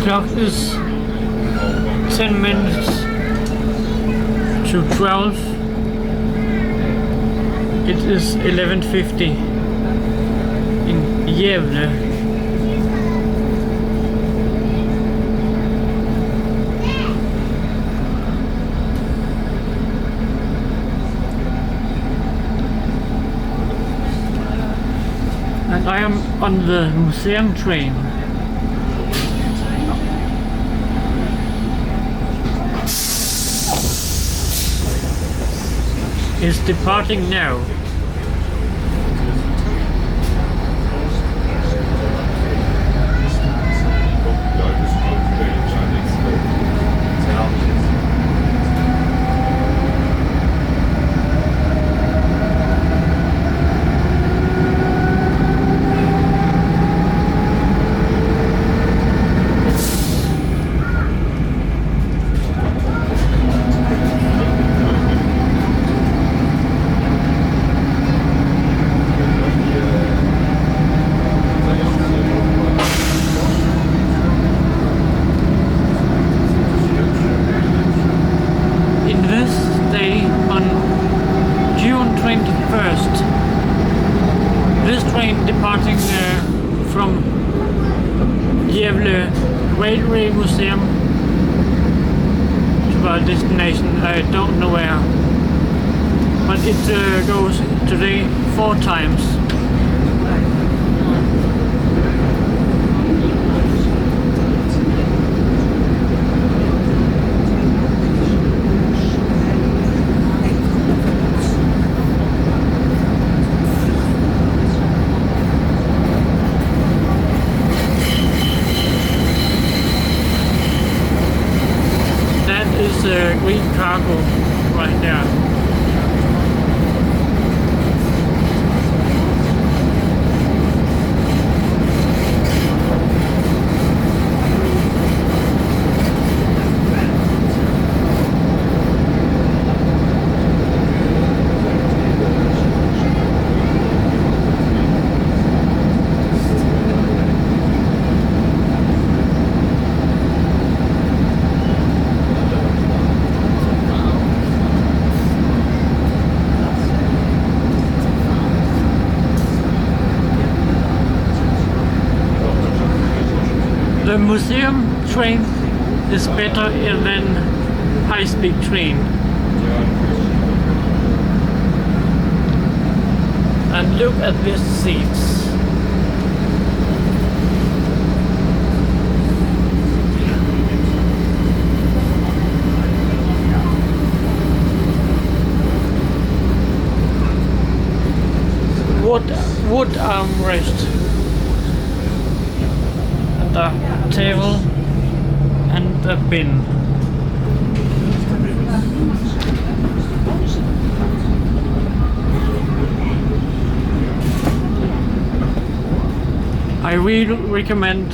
clock is 10 minutes to 12. It is 11:50 in Gävle. And I am on the museum train. It's departing now. Departing from Gävle Railway Museum to our destination. I don't know where, but it goes today 4 times. Green cargo right there. The museum train is better than high-speed train. And look at these seats. Wood armrest. The table and the bin. I really recommend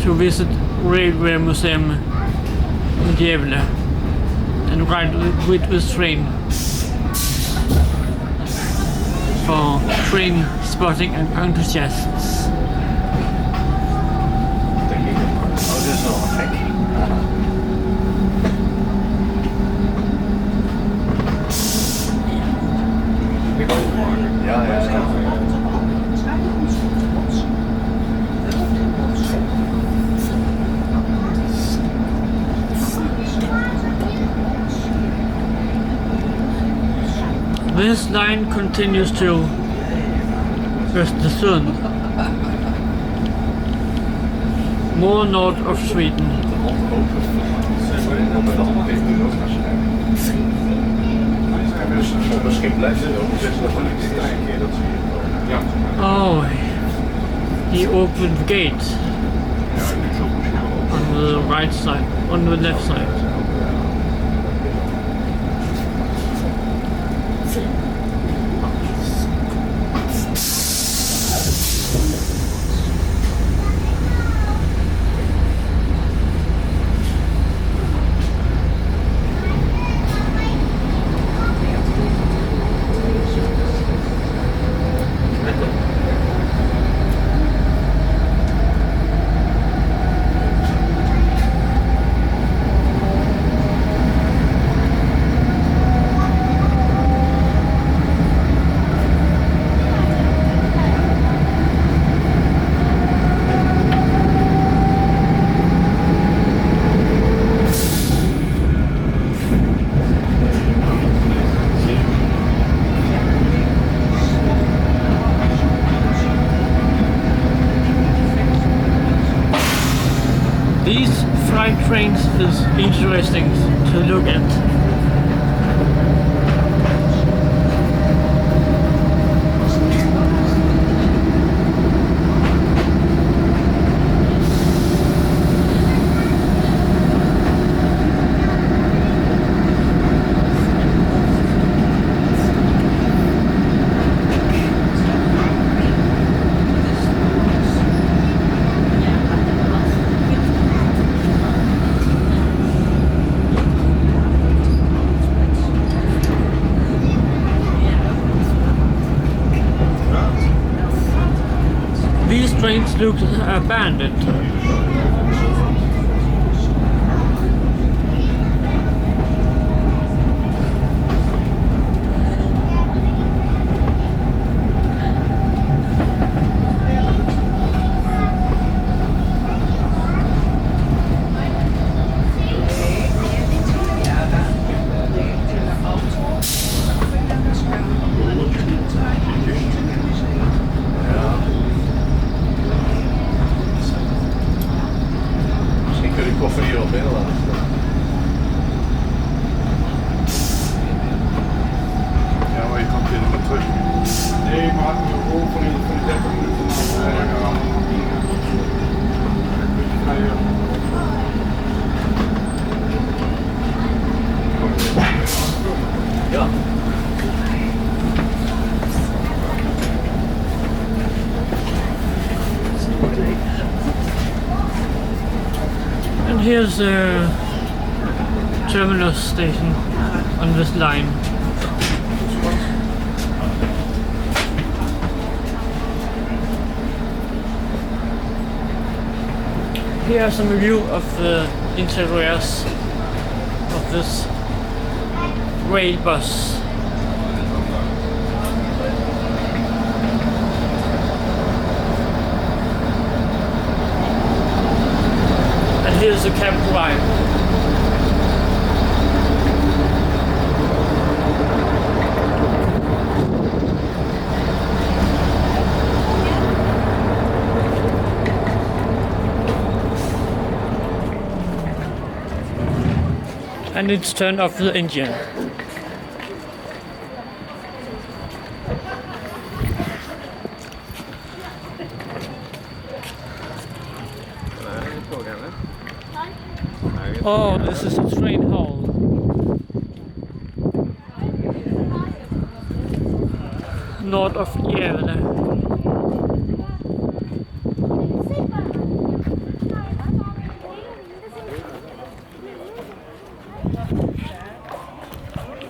to visit Railway Museum in Gävle and ride with this train for train spotting and enthusiasts. This line continues to Östersund, more north of Sweden. Oh, he opened the gate on the right side, on the left side. freight trains is interesting to look at. These trains look abandoned. And here's the terminus station on this line. Here's some view of the interiors of this rail bus. And here's the cab drive. And it's turned off the engine. Oh, this is a train hall. North of Gävle.